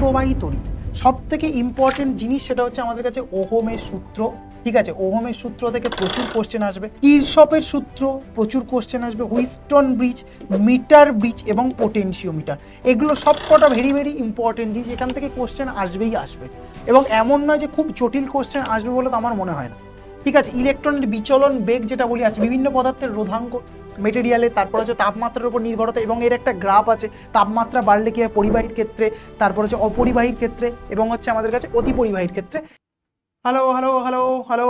অতিপ্রবাহী তড়িৎ সব থেকে ইম্পর্টেন্ট জিনিস সেটা হচ্ছে আমাদের কাছে ওহমের সূত্র। ঠিক আছে, ওহমের সূত্র থেকে প্রচুর কোশ্চেন আসবে, কিরশফের সূত্র প্রচুর কোশ্চেন আসবে, হুইস্টন ব্রিজ, মিটার ব্রিজ এবং পোটেনশিওমিটার, এগুলো সব কটা ভেরি ভেরি ইম্পর্টেন্ট জিনিস, এখান থেকে কোশ্চেন আসবেই আসবে। এবং এমন নয় যে খুব জটিল কোশ্চেন আসবে বলে তো আমার মনে হয় না। ঠিক আছে, ইলেকট্রনের বিচলন বেগ যেটা বলি আছে, বিভিন্ন পদার্থের রোধাঙ্ক মেটেরিয়ালে, তারপর হচ্ছে তাপমাত্রার উপর নির্ভরতা, এবং এর একটা গ্রাফ আছে, তাপমাত্রা বাড়লে কি হয় পরিবাহীর ক্ষেত্রে, তারপর হচ্ছে অপরিবাহীর ক্ষেত্রে, এবং হচ্ছে আমাদের কাছে অতিপরিবাহীর ক্ষেত্রে। Hello hello hello hello.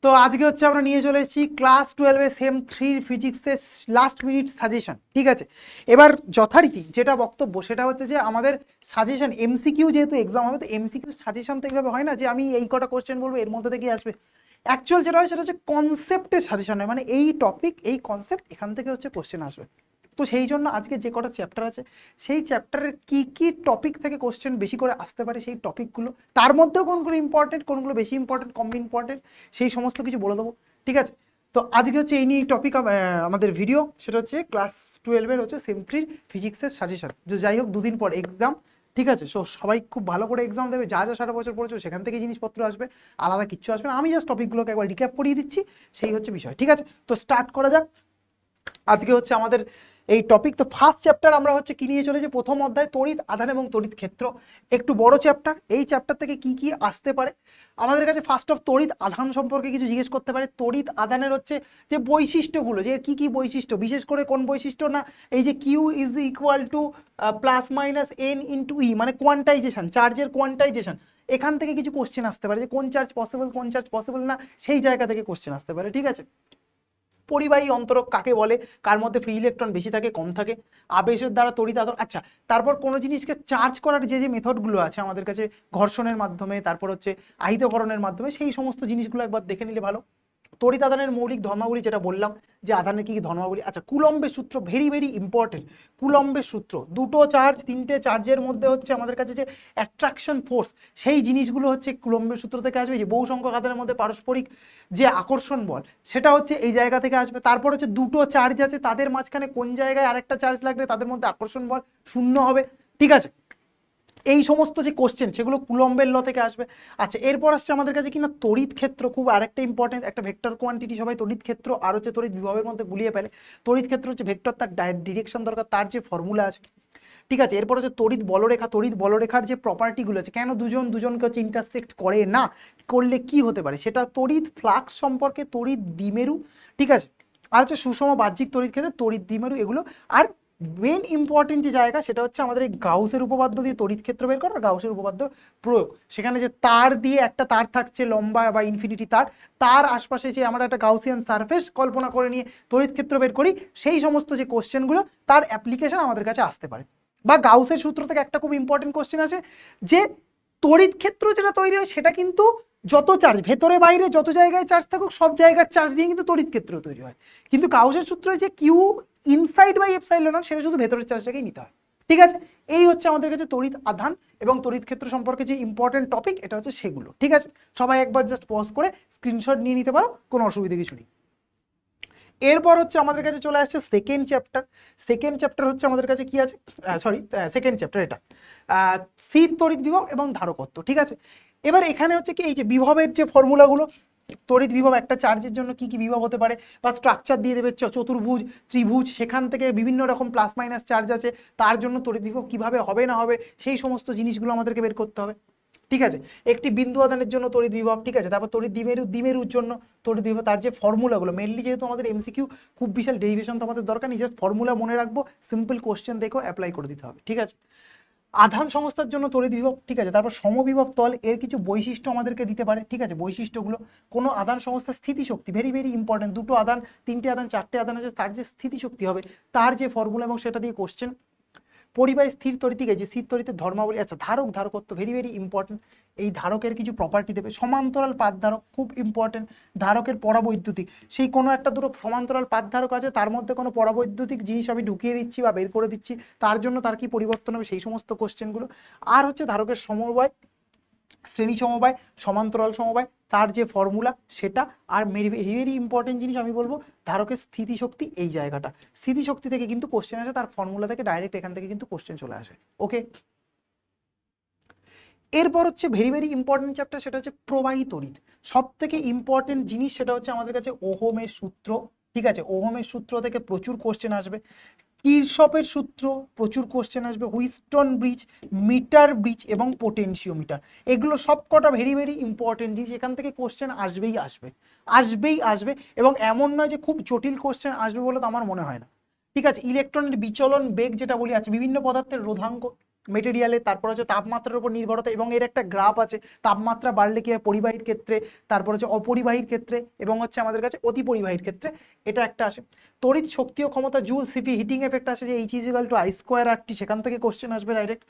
তো আজকে হচ্ছে আমরা নিয়ে চলে এসেছি ক্লাস 12 সেম 3 ফিজিক্সের লাস্ট মিনিট সাজেশন। ঠিক আছে, এবার যথারীতি যেটা বক্তব্য সেটা হচ্ছে যে আমাদের সাজেশন এমসিকিউ, যেহেতু এক্সাম হবে তো এমসিকিউ সাজেশন তো এইভাবে হয় না যে আমি এই কটা কোশ্চেন বলবো এর মধ্যে থেকে আসবে। অ্যাকচুয়াল যেটা হয় সেটা হচ্ছে কনসেপ্টের সাজেশন হয়, মানে এই টপিক এই কনসেপ্ট এখান থেকে হচ্ছে কোশ্চেন আসবে। তো সেই জন্য আজকে যে কটা চ্যাপ্টার আছে সেই চ্যাপ্টারের কি কি টপিক থেকে কোশ্চেন বেশি করে আসতে পারে, সেই টপিকগুলো, তার মধ্যেও কোনগুলো ইম্পর্টেন্ট, কোনগুলো বেশি ইম্পর্টেন্ট, কম ইম্পর্টেন্ট, সেই সমস্ত কিছু বলে দেবো। ঠিক আছে, তো আজকে হচ্ছে এই নিয়ে টপিক আমাদের ভিডিও, সেটা হচ্ছে ক্লাস 12 হচ্ছে সেম 3 ফিজিক্সের সাজেশন। যে যাই হোক দুদিন পর এক্সাম, ঠিক আছে, সো সবাই খুব ভালো করে এক্সাম দেবে, যা যা সারা বছর পড়েছো সেখান থেকে জিনিসপত্র আসবে, আলাদা কিচ্ছু আসবে না। আমি জাস্ট টপিকগুলোকে একবার রিক্যাপ করিয়ে দিচ্ছি, সেই হচ্ছে বিষয়। ঠিক আছে, তো স্টার্ট করা যাক। আজকে হচ্ছে আমাদের এই টপিক। তো ফার্স্ট চ্যাপ্টার আমরা হচ্ছে কি নিয়ে চলেছি, প্রথম অধ্যায় তড়িৎ আধান এবং তড়িৎ ক্ষেত্র, একটু বড় চ্যাপ্টার। এই চ্যাপ্টার থেকে কি কি আসতে পারে আমাদের কাছে, ফার্স্ট অফ তড়িৎ আধান সম্পর্কে কিছু জিজ্ঞেস করতে পারে। তড়িৎ আধানের হচ্ছে যে বৈশিষ্ট্যগুলো, যে কি কি বৈশিষ্ট্য, বিশেষ করে কোন বৈশিষ্ট্য না, এই যে Q is equal to plus minus n into e, মানে কোয়ান্টাইজেশন, চার্জের কোয়ান্টাইজেশন, এখান থেকে কিছু কোশ্চেন আসতে পারে, যে কোন চার্জ পসিবল কোন চার্জ পসিবল না, সেই জায়গা থেকে কোশ্চেন আসতে পারে। ঠিক আছে, পরিবাহী অন্তরক কাকে বলে, কার মধ্যে ফ্রি ইলেকট্রন বেশি থাকে কম থাকে, আবেশের দ্বারা তড়িৎ আধান। আচ্ছা, তারপর কোনো জিনিসকে চার্জ করার যে যে মেথডগুলো আছে আমাদের কাছে, ঘর্ষণের মাধ্যমে, তারপর হচ্ছে আহিতকরণের মাধ্যমে, সেই সমস্ত জিনিসগুলো একবার দেখে নিলে ভালো। তড়িৎ আধানের মৌলিক ধর্মাবলী যেটা বললাম, যে আধানের কি কি ধর্মাবলী। আচ্ছা, কুলম্বের সূত্র ভেরি ভেরি ইম্পর্টেন্ট। কুলম্বের সূত্র, দুটো চার্জ তিনটে চার্জের মধ্যে হচ্ছে আমাদের কাছে যে অ্যাট্রাকশন ফোর্স, সেই জিনিসগুলো হচ্ছে কুলম্বের সূত্র থেকে আসবে। যে বহু সংখ্যক আধানের মধ্যে পারস্পরিক যে আকর্ষণ বল, সেটা হচ্ছে এই জায়গা থেকে আসবে। তারপর হচ্ছে দুটো চার্জ আছে, তাদের মাঝখানে কোন জায়গায় আরেকটা চার্জ লাগলে তাদের মধ্যে আকর্ষণ বল শূন্য হবে। ঠিক আছে, এই সমস্ত যে কোশ্চেন সেগুলো কুলম্বের ল থেকে আসবে। আচ্ছা, এরপর আসছে আমাদের কাছে কিনা তড়িৎ ক্ষেত্র, খুব আরেকটা ইম্পর্টেন্ট, একটা ভেক্টর কোয়ান্টিটি, সবাই তড়িৎ ক্ষেত্র আর হচ্ছে তড়িৎ বিভবের মধ্যে গুলিয়ে ফেলে। তড়িৎ ক্ষেত্র হচ্ছে ভেক্টর, তার ডিরেকশন দরকার, তার যে ফর্মুলা আছে। ঠিক আছে, এরপর হচ্ছে তড়িৎ বলরেখা, তড়িৎ বলরেখার যে প্রপার্টিগুলো আছে, কেন দুজন দুজনকে হচ্ছে ইন্টারসেক্ট করে না, করলে কি হতে পারে সেটা, তড়িৎ ফ্লাক্স সম্পর্কে, তড়িৎ দ্বিমেরু। ঠিক আছে, আর হচ্ছে সুষম বাহ্যিক তড়িৎ ক্ষেত্রে তড়িৎ দ্বিমেরু, এগুলো। আর মেন ইম্পর্টেন্ট যে জায়গা সেটা হচ্ছে আমাদের এই গাউসের উপপাদ্য দিয়ে তড়িৎ ক্ষেত্র বের করা, গাউসের উপপাদ্য প্রয়োগ। সেখানে যে তার দিয়ে একটা তার থাকছে লম্বা বা ইনফিনিটি তার, তার আশপাশে যে আমরা একটা গাউসিয়ান সারফেস কল্পনা করে নিয়ে তড়িৎ ক্ষেত্র বের করি, সেই সমস্ত যে কোশ্চেনগুলো তার অ্যাপ্লিকেশন আমাদের কাছে আসতে পারে। বা গাউসের সূত্র থেকে একটা খুব ইম্পর্টেন্ট কোশ্চেন আছে, যে তড়িৎ ক্ষেত্র যেটা তৈরি হয় সেটা কিন্তু যত চার্জ ভেতরে বাইরে যত জায়গায় চার্জ থাকুক সব জায়গার চার্জ দিয়ে কিন্তু তড়িৎ ক্ষেত্র তৈরি হয়। কিন্তু গাউসের সূত্র যে Q inside by epsilon naught, সেটা শুধু ভেতরের চার্জটাকেই নিতে হয়। ঠিক আছে, এই হচ্ছে আমাদের কাছে তড়িৎ আধান এবং তড়িৎ ক্ষেত্র সম্পর্কে যে ইম্পর্টেন্ট টপিক, এটা হচ্ছে সেগুলো। ঠিক আছে, সবাই একবার জাস্ট পজ করে স্ক্রিনশট নিয়ে নিতে পারো, কোনো অসুবিধা কিছু নেই। এরপর হচ্ছে আমাদের কাছে চলে আসছে সেকেন্ড চ্যাপ্টার। সেকেন্ড চ্যাপ্টার হচ্ছে আমাদের কাছে কি আছে, সেকেন্ড চ্যাপ্টার এটা স্থির তড়িৎ বিভব এবং ধারকত্ব। ঠিক আছে, এবার এখানে হচ্ছে কি, এই যে বিভবের যে ফর্মুলাগুলো, তড়িৎ বিভব একটা চার্জের জন্য কি কি বিভব হতে পারে, বা স্ট্রাকচার দিয়ে দেবে চতুর্ভুজ ত্রিভুজ, সেখান থেকে বিভিন্ন রকম প্লাস মাইনাস চার্জ আছে, তার জন্য তড়িৎ বিভব কিভাবে হবে না হবে, সেই সমস্ত জিনিসগুলো আমাদেরকে বের করতে হবে। ঠিক আছে, একটি বিন্দু আধানের জন্য তড়িৎ বিভব। ঠিক আছে, তারপর তড়িৎ দ্বিমেরুর জন্য তড়িৎ বিভব, তার যে ফর্মুলাগুলো, মেনলি যেহেতু আমাদের এমসিকিউ, খুব বিশাল ডেরিভেশন তো আমাদের দরকার নেই, জাস্ট ফর্মুলা মনে রাখবো, সিম্পল কোশ্চেন দেখো অ্যাপ্লাই করে দিতে হবে। ঠিক আছে, আধান সংস্থার জন্য তড়িৎ বিভব। ঠিক আছে, তারপর সমবিভব তল, এর কিছু বৈশিষ্ট্য আমাদেরকে দিতে পারে। ঠিক আছে, বৈশিষ্ট্যগুলো, কোনো আধান সংস্থার স্থিতিশক্তি ভেরি ভেরি ইম্পর্টেন্ট, দুটো আধান তিনটে আধান চারটে আধান আছে, তার যে স্থিতিশক্তি হবে তার যে ফর্মুলা, এবং সেটা দিয়ে কোশ্চেন। পরিবাহী স্থির তড়িৎকে যে স্থির তড়িতের ধর্মাবলী। আচ্ছা, ধারক ধারকত্ব ভেরি ভেরি ইম্পর্টেন্ট, এই ধারকের কিছু প্রপার্টি দেবে। সমান্তরাল পাত ধারক খুব ইম্পর্টেন্ট, ধারকের পরাবৈদ্যুতিক, সেই কোনো একটা দুটো সমান্তরাল পাত ধারক আছে, তার মধ্যে কোনো পরাবৈদ্যুতিক জিনিস আমি ঢুকিয়ে দিচ্ছি বা বের করে দিচ্ছি, তার জন্য তার কি পরিবর্তন হবে, সেই সমস্ত কোশ্চেনগুলো। আর হচ্ছে ধারকের সমবায়, শ্রেণী সমবায়, সমান্তরাল সমবায়, তার যে ফর্মুলা সেটা। আর ভেরি ভেরি ইম্পর্টেন্ট জিনিস আমি বলবো, ধারকের স্থিতিশক্তি, এই জায়গাটা, স্থিতিশক্তি থেকে কিন্তু কোশ্চেন আসে, তার ফর্মুলা থেকে ডাইরেক্ট এখান থেকে কিন্তু কোশ্চেন চলে আসে। ওকে, এরপর হচ্ছে ভেরি ভেরি ইম্পর্টেন্ট চ্যাপ্টার, সেটা হচ্ছে প্রবাহী তড়িৎ। সব থেকে ইম্পর্টেন্ট জিনিস সেটা হচ্ছে আমাদের কাছে ওহমের সূত্র। ঠিক আছে, ওহমের সূত্র থেকে প্রচুর কোশ্চেন আসবে। কিরশফের সূত্র প্রচুর কোশ্চেন আসবে, হুইস্টন ব্রিজ, মিটার ব্রিজ এবং পোটেনশিওমিটার, এগুলো সব কটা ভেরি ভেরি ইম্পর্টেন্ট জিনিস। এখান থেকে কোশ্চেন আসবেই আসবে, আসবেই আসবে, এবং এমন নয় যে খুব জটিল কোশ্চেন আসবে বলে তো আমার মনে হয় না। ঠিক আছে, ইলেকট্রনের বিচলন বেগ যেটা বলি আছে, বিভিন্ন পদার্থের রোধাঙ্ক মেটেরিয়ালে, তারপর হচ্ছে তাপমাত্রার উপর নির্ভরতা, এবং এর একটা গ্রাফ আছে, তাপমাত্রা বাড়লে কি হয় পরিবাহীর ক্ষেত্রে, তারপর হচ্ছে অপরিবাহীর ক্ষেত্রে, এবং হচ্ছে আমাদের কাছে অতি পরিবাহীর ক্ষেত্রে, এটা একটা আসে। তড়িৎ শক্তি ও ক্ষমতা জুল সিপি হিটিং এফেক্ট আসে, যে H=I²RT, সেখান থেকে কোশ্চেন আসবে ডাইরেক্ট।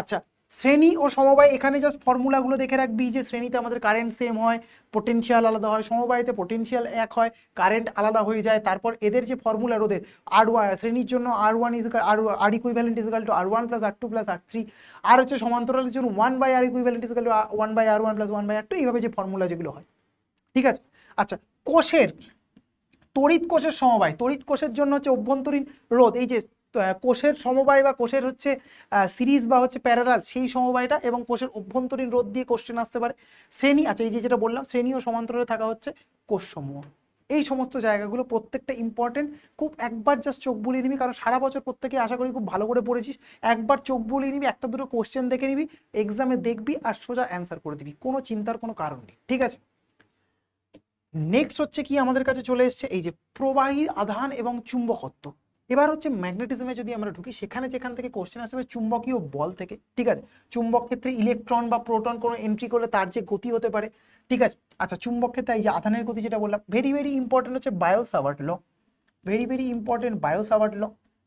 আচ্ছা, শ্রেণী ও সমবায়, এখানে জাস্ট ফর্মুলাগুলো দেখে রাখবি, যে শ্রেণীতে আমাদের কারেন্ট সেম হয়, পোটেনশিয়াল আলাদা হয়, সমবায়তে পোটেনশিয়াল এক হয়, কারেন্ট আলাদা হয়ে যায়। তারপর এদের যে ফর্মুলা, ওদের শ্রেণীর জন্য R1 R equivalent equal to R1 + R2 + R3, আর হচ্ছে সমান্তরালের জন্য 1/R equivalent equal to 1/R1 + 1/R2, এইভাবে যে ফর্মুলা যেগুলো হয়। ঠিক আছে, আচ্ছা, কোষের তড়িৎ কোষের সমবায়, তড়িৎ কোষের জন্য হচ্ছে অভ্যন্তরীণ রোধ, এই যে কোষের সমবায় বা কোষের হচ্ছে সিরিজ বা হচ্ছে প্যারালাল, সেই সমবায়টা, এবং কোষের অভ্যন্তরীণ রোধ দিয়ে কোশ্চেন আসতে পারে। শ্রেণী, আচ্ছা এই যে যেটা বললাম, শ্রেণী ও সমান্তরালে থাকা হচ্ছে কোষসমূহ। এই সমস্ত জায়গাগুলো প্রত্যেকটা ইম্পর্টেন্ট, খুব একবার জাস্ট চোখ বুলিয়ে নিবি, কারণ সারা বছর প্রত্যেকে আশা করি খুব ভালো করে পড়েছিস। একবার চোখ বুলিয়ে নিবি, একটা দুটো কোশ্চেন দেখে নিবি, এক্সামে দেখবি আর সোজা অ্যান্সার করে দিবি, কোনো চিন্তার কোনো কারণ নেই। ঠিক আছে, নেক্সট হচ্ছে কি আমাদের কাছে চলে এসছে এই যে প্রবাহী আধান এবং চুম্বকত্ব। এবার হচ্ছে ম্যাগনেটিজমে যদি আমরা ঢুকি, সেখানে যেখান থেকে কোশ্চেন আসবে চুম্বকীয় বল থেকে। ঠিক আছে, চুম্বক ক্ষেত্রে ইলেকট্রন বা প্রোটন কোনো এন্ট্রি করলে তার যে গতি হতে পারে। ঠিক আছে, আচ্ছা, চুম্বক ক্ষেত্রে এই যে আধানের গতি যেটা বললাম, ভেরি ভেরি ইম্পর্টেন্ট হচ্ছে বায়ো-সাভার্ট ল, ভেরি ভেরি ইম্পর্টেন্ট বায়ো-সাভার্ট ল।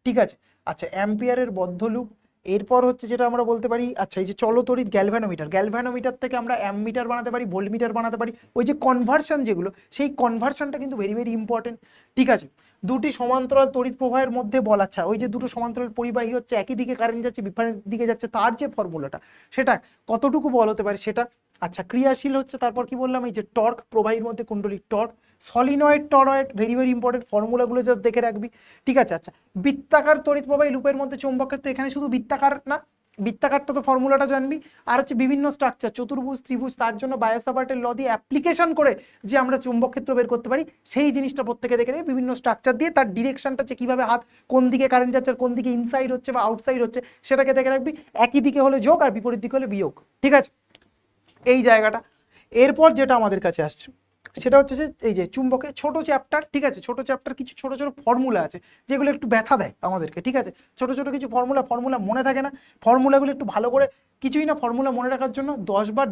ঠিক আছে, আচ্ছা, অ্যাম্পিয়ারের বদ্ধ লুপ। এরপর হচ্ছে যেটা আমরা বলতে পারি, আচ্ছা এই যে চলতড়িৎ গ্যালভানোমিটার, গ্যালভানোমিটার থেকে আমরা অ্যামমিটার বানাতে পারি, ভোল্টমিটার বানাতে পারি, ওই যে কনভার্সন যেগুলো, সেই কনভার্সনটা কিন্তু ভেরি ভেরি ইম্পর্টেন্ট। ঠিক আছে, দুটি সমান্তরাল তড়িৎ প্রবাহের মধ্যে বল, আচ্ছা ওই যে দুটো সমান্তরাল পরিবাহী হচ্ছে, একই দিকে কারেন্ট যাচ্ছে, বিপরীত দিকে যাচ্ছে, তার যে ফর্মুলাটা, সেটা কতটুকু বল হতে পারে সেটা। আচ্ছা, ক্রিয়াশীল হচ্ছে, তারপর কি বললাম, এই যে টর্ক, প্রবাহীর মধ্যে কুণ্ডলীর torque, solenoid toroid, very very important, ফর্মুলাগুলো জাস্ট দেখে রাখবি। ঠিক আছে, আচ্ছা, বৃত্তাকার তড়িৎ প্রবাহী লুপের মধ্যে চৌম্বক ক্ষেত্র, এখানে শুধু বৃত্তাকার না, বৃত্তাকারটা তো ফর্মুলাটা জানবি, আর হচ্ছে বিভিন্ন স্ট্রাকচার, চতুর্ভুজ, ত্রিভুজ, তার জন্য বায়ো-সাভার্টের ল দিয়ে অ্যাপ্লিকেশন করে যে আমরা চুম্বক ক্ষেত্র বের করতে পারি, সেই জিনিসটা প্রত্যেকে দেখে নেবে, বিভিন্ন স্ট্রাকচার দিয়ে তার ডিরেকশনটা হচ্ছে কীভাবে, হাত কোন দিকে কারেন্ট যাচ্ছে, আর কোন দিকে ইনসাইড হচ্ছে বা আউটসাইড হচ্ছে, সেটাকে দেখে রাখবি। একই দিকে হলে যোগ আর বিপরীত দিকে হলে বিয়োগ। ঠিক আছে, এই জায়গাটা। এরপর যেটা আমাদের কাছে আসছে সেটা হচ্ছে যে এই যে চুম্বকে ছোট চ্যাপ্টার। ঠিক আছে, ছোট চ্যাপ্টার, কিছু ছোট ছোট ফর্মুলা আছে যেগুলো একটু ব্যথা দেয় আমাদেরকে। ঠিক আছে, ছোট ছোট কিছু ফর্মুলা মনে থাকে না, ফর্মুলাগুলো একটু ভালো করে, কিছুই না, ফর্মুলা মনে রাখার জন্য 10 বার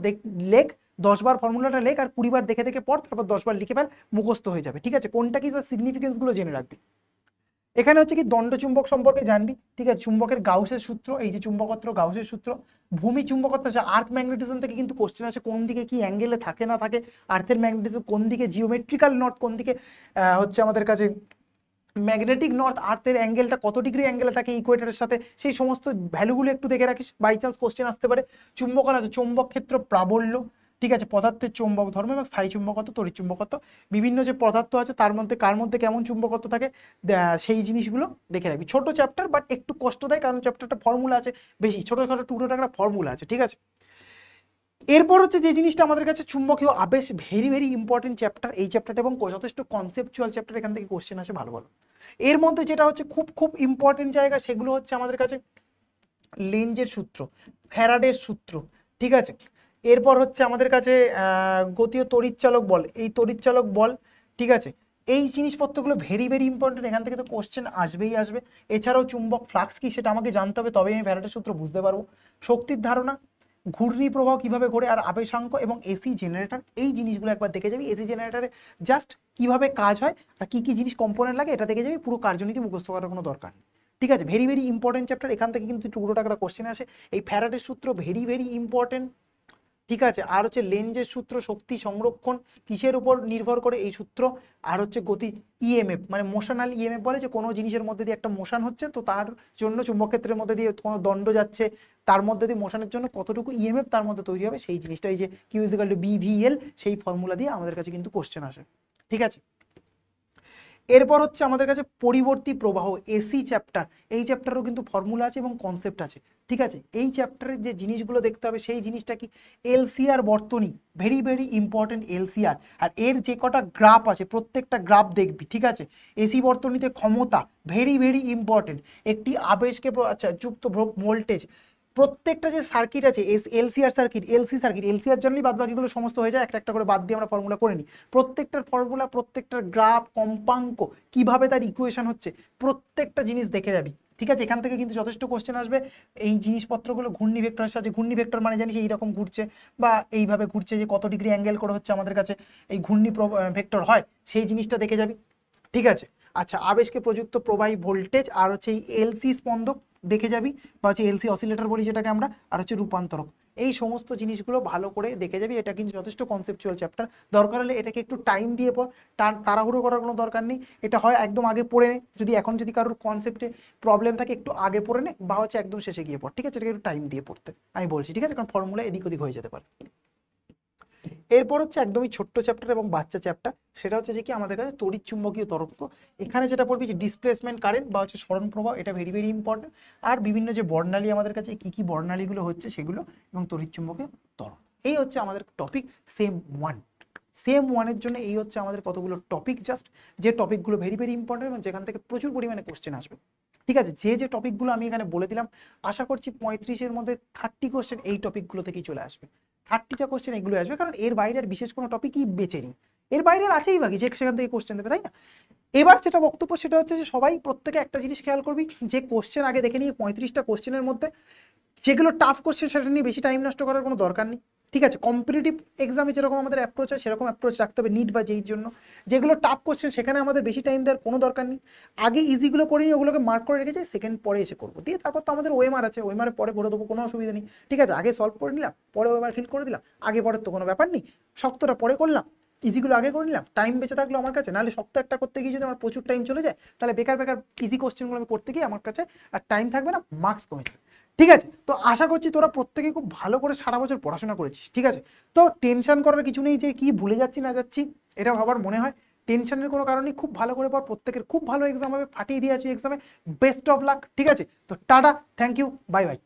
লেখ, 10 বার ফর্মুলাটা লেখ, আর 20 বার দেখে দেখে পড়, তারপর 10 বার লিখে ফেল, মুখস্থ হয়ে যাবে। ঠিক আছে, কোনটা কি, তার সিগনিফিকেন্সগুলো জেনে রাখবি। এখানে হচ্ছে কি দণ্ড চুম্বক সম্পর্কে জানবি। ঠিক আছে, চুম্বকের গাউসের সূত্র, এই যে চুম্বকত্র, গাউসের সূত্র, ভূমি চুম্বকত্ব আছে, আর্থ ম্যাগনেটিজম থেকে কিন্তু কোশ্চেন আছে, কোন দিকে কি অ্যাঙ্গেলে থাকে না থাকে, আর্থের ম্যাগনেটিজম কোন দিকে, জিওমেট্রিক্যাল নর্থ কোন দিকে, হচ্ছে আমাদের কাছে ম্যাগনেটিক নর্থ, আর্থের অ্যাঙ্গেলটা কত ডিগ্রি অ্যাঙ্গেলে থাকে ইকুয়েটরের সাথে, সেই সমস্ত ভ্যালুগুলো একটু দেখে রাখিস, বাই চান্স কোশ্চেন আসতে পারে। চুম্বকন আছে, চৌম্বক ক্ষেত্র প্রাবল্য। ঠিক আছে, পদার্থের চৌম্বক ধর্ম এবং স্থায়ী চুম্বকত্ব, তড়িৎ চুম্বকত্ব, বিভিন্ন যে পদার্থ আছে তার মধ্যে কার মধ্যে কেমন চুম্বকত্ব থাকে, সেই জিনিসগুলো দেখে রাখবি। ছোট চ্যাপ্টার, বাট একটু কষ্ট দেয়, কারণ চ্যাপ্টারটা ফর্মুলা আছে বেশি, ছোটোখাটো টুকরো ফর্মুলা আছে। ঠিক আছে, এরপর হচ্ছে যে জিনিসটা আমাদের কাছে চুম্বকীয় আবেশ, ভেরি ভেরি ইম্পর্টেন্ট চ্যাপ্টার, এই চ্যাপ্টারটা, এবং যথেষ্ট কনসেপচুয়াল চ্যাপ্টার, এখান থেকে কোশ্চেন আসে ভালো ভালো। এর মধ্যে যেটা হচ্ছে খুব খুব ইম্পর্টেন্ট জায়গা, সেগুলো হচ্ছে আমাদের কাছে লেঞ্জের সূত্র, ফ্যারাডের সূত্র। ঠিক আছে, এরপর হচ্ছে আমাদের কাছে গতীয় তড়িৎচালক বল, এই তড়িৎচালক বল। ঠিক আছে, এই জিনিসপত্রগুলো ভেরি ভেরি ইম্পর্টেন্ট, এখান থেকে তো কোশ্চেন আসবেই আসবে। এছাড়াও চুম্বক ফ্লাক্স কি সেটা আমাকে জানতে হবে, তবেই আমি ফ্যারাডের সূত্র বুঝতে পারবো। শক্তির ধারণা, ঘূর্ণি প্রবাহ কিভাবে ঘোরে, আর আবেশাঙ্ক এবং এসি জেনারেটর, এই জিনিসগুলো একবার দেখে যাবি। এসি জেনারেটরে জাস্ট কিভাবে কাজ হয় আর কি কি জিনিস কম্পোনেন্ট লাগে, এটা দেখে যাবি, পুরো কার্যনীতি মুখস্থ করার কোনো দরকার নেই। ঠিক আছে, ভেরি ভেরি ইম্পর্টেন্ট চ্যাপ্টার, এখান থেকে কিন্তু টুকরো টাকরা কোশ্চেন আসে। এই ফ্যারাডের সূত্র ভেরি ভেরি ইম্পর্টেন্ট। ঠিক আছে, আর হচ্ছে লেঞ্জের সূত্র, শক্তি সংরক্ষণ কিসের উপর নির্ভর করে, এই সূত্র। আর হচ্ছে গতি, ইএমএফ মানে মোশনাল ইএমএফ, বলে যে কোনো জিনিসের মধ্যে দিয়ে একটা মোশন হচ্ছে, তো তার জন্য চুম্বক ক্ষেত্রের মধ্যে দিয়ে কোনো দণ্ড যাচ্ছে, তার মধ্যে দিয়ে মোশনের জন্য কতটুকু ইএমএফ তার মধ্যে তৈরি হবে, সেই জিনিসটা এই যে Q=BVL, সেই ফর্মুলা দিয়ে আমাদের কাছে কিন্তু কোশ্চেন আসে। ঠিক আছে, এরপর হচ্ছে আমাদের কাছে পরিবর্তী প্রবাহ, এসি চ্যাপ্টার। এই চ্যাপ্টারও কিন্তু ফর্মুলা আছে এবং কনসেপ্ট আছে, ঠিক আছে। এই চ্যাপ্টারের যে জিনিসগুলো দেখতে হবে সেই জিনিসটা কি, এলসিআর বর্তনী, ভেরি ভেরি ইম্পর্টেন্ট এলসিআর। আর এর যে কটা গ্রাফ আছে প্রত্যেকটা গ্রাফ দেখবি, ঠিক আছে। এসি বর্তনীতে ক্ষমতা ভেরি ভেরি ইম্পর্টেন্ট, একটি আবেশকে আচ্ছা যুক্ত ভোল্টেজ, প্রত্যেকটা যে সার্কিট আছে LCR circuit, LC circuit, LCR জানলেই বাদ বাকিগুলো সমস্ত হয়ে যায়, একটা একটা করে বাদ দিয়ে আমরা ফর্মুলা করে নিই। প্রত্যেকটার ফর্মুলা, প্রত্যেকটার গ্রাফ, কম্পাঙ্ক, কিভাবে তার ইকুয়েশন হচ্ছে, প্রত্যেকটা জিনিস দেখে যাবি, ঠিক আছে। এখান থেকে কিন্তু যথেষ্ট কোশ্চেন আসবে। এই জিনিসপত্রগুলো ঘূর্ণি ভেক্টরের সাথে, ঘূর্ণি ভেক্টর মানে জানিস এইরকম ঘুরছে বা এইভাবে ঘুরছে, যে কত ডিগ্রি অ্যাঙ্গেল করে হচ্ছে আমাদের কাছে এই ঘূর্ণি ভেক্টর হয়, সেই জিনিসটা দেখে যাবি, ঠিক আছে। আচ্ছা, আবেশকে প্রযুক্ত প্রবাহী ভোল্টেজ, আর হচ্ছে এই এলসি স্পন্দক দেখে যাবি, বা হচ্ছে এলসি অসিলেটর বলি যেটাকে আমরা, আর হচ্ছে রূপান্তরক। এই সমস্ত জিনিসগুলো ভালো করে দেখে যাবি। এটা কিন্তু যথেষ্ট কনসেপচুয়াল চ্যাপ্টার, দরকার হলে এটাকে একটু টাইম দিয়ে পড়, তাড়াহুড়ো করার কোনো দরকার নেই। এটা হয় একদম আগে পড়ে নে, যদি এখন যদি কারোর কনসেপ্টে প্রবলেম থাকে একটু আগে পড়ে নে, বা হচ্ছে একদম শেষে গিয়ে পড়, ঠিক আছে। এটাকে একটু টাইম দিয়ে পড়তে আমি বলছি, ঠিক আছে, কারণ ফর্মুলা এদিক ওদিক হয়ে যেতে পারে। এরপর হচ্ছে একদমই ছোট্ট চ্যাপ্টার এবং বাচ্চা চ্যাপ্টার, সেটা হচ্ছে যে কি আমাদের কাছে তড়িৎ চুম্বকীয় তরঙ্গ। এখানে যেটা পড়বি যে ডিসপ্লেসমেন্ট কারেন্ট বা হচ্ছে সরণ প্রবাহ, এটা ভেরি ভেরি ইম্পর্টেন্ট। আর বিভিন্ন যে বর্ণালী আমাদের কাছে কি কি বর্ণালীগুলো হচ্ছে সেগুলো, এবং তড়িৎ চুম্বকীয় তরঙ্গ। এই হচ্ছে আমাদের টপিক সেম ওয়ান। সেম ওয়ানের জন্য এই হচ্ছে আমাদের কতগুলো টপিক, জাস্ট যে টপিকগুলো ভেরি ভেরি ইম্পর্টেন্ট এবং যেখান থেকে প্রচুর পরিমাণে কোশ্চেন আসবে, ঠিক আছে। যে যে টপিকগুলো আমি এখানে বলে দিলাম, আশা করছি 35-এর মধ্যে 30 কোশ্চেন এই টপিকগুলো থেকেই চলে আসবে। 30টা কোশ্চেন এগুলো আসবে, কারণ এর বাইরে আর বিশেষ কোনো টপিকই বেঁচে নেই। এর বাইরে আর আছেই বাকি, যে সেখান থেকে কোশ্চেন দেবে, তাই না। এবার যেটা বক্তব্য সেটা হচ্ছে যে সবাই প্রত্যেকে একটা জিনিস খেয়াল করবি, যে কোশ্চেন আগে দেখে নিয়ে 35টা কোশ্চেনের মধ্যে যেগুলো টাফ কোশ্চেন সেটা নিয়ে বেশি টাইম নষ্ট করার কোনো দরকার নেই, ঠিক আছে। কম্পিটিটিভ এক্সামে যেরকম আমাদের অ্যাপ্রোচ হয় সেরকম অ্যাপ্রোচ রাখতে হবে নিট বা যেই জন্য। যেগুলো টাফ কোশ্চেন সেখানে আমাদের বেশি টাইম দেওয়ার কোনো দরকার নেই, আগে ইজিগুলো করে নিই, ওগুলোকে মার্ক করে রেখে যাই, সেকেন্ড পরে এসে করবো, দিয়ে তারপর তো আমাদের ওএমআর আছে, ওএমআর পরে করে দেবো, কোনো অসুবিধা নেই, ঠিক আছে। আগে সলভ করে নিলাম, পরে ওএমআর ফিল করে দিলাম, আগে পরের তো কোনো ব্যাপার নেই। শক্তটা পরে করলাম, ইজিগুলো আগে করে নিলাম, টাইম বেঁচে থাকলো আমার কাছে। নাহলে শক্ত একটা করতে গিয়ে যদি আমার প্রচুর টাইম চলে যায়, তাহলে বেকার বেকার ইজি কোশ্চেনগুলো আমি করতে গিয়ে আমার কাছে আর টাইম থাকবে না, মার্কস কমে যাবে, ঠিক আছে। তো আশা করছি তোরা প্রত্যেকেই খুব ভালো করে সারা বছর পড়াশোনা করেছিস, ঠিক আছে। তো টেনশন করার কিছু নেই যে কি ভুলে যাচ্ছি না যাচ্ছি, এটা ভাবার মনে হয় টেনশনের কোনো কারণ নেই। খুব ভালো করে পর, প্রত্যেকের খুব ভালো এক্সাম হবে, ফাটিয়ে দিয়ে আছি এক্সামে। বেস্ট অফ লাক, ঠিক আছে। তো tata, thank you, bye by.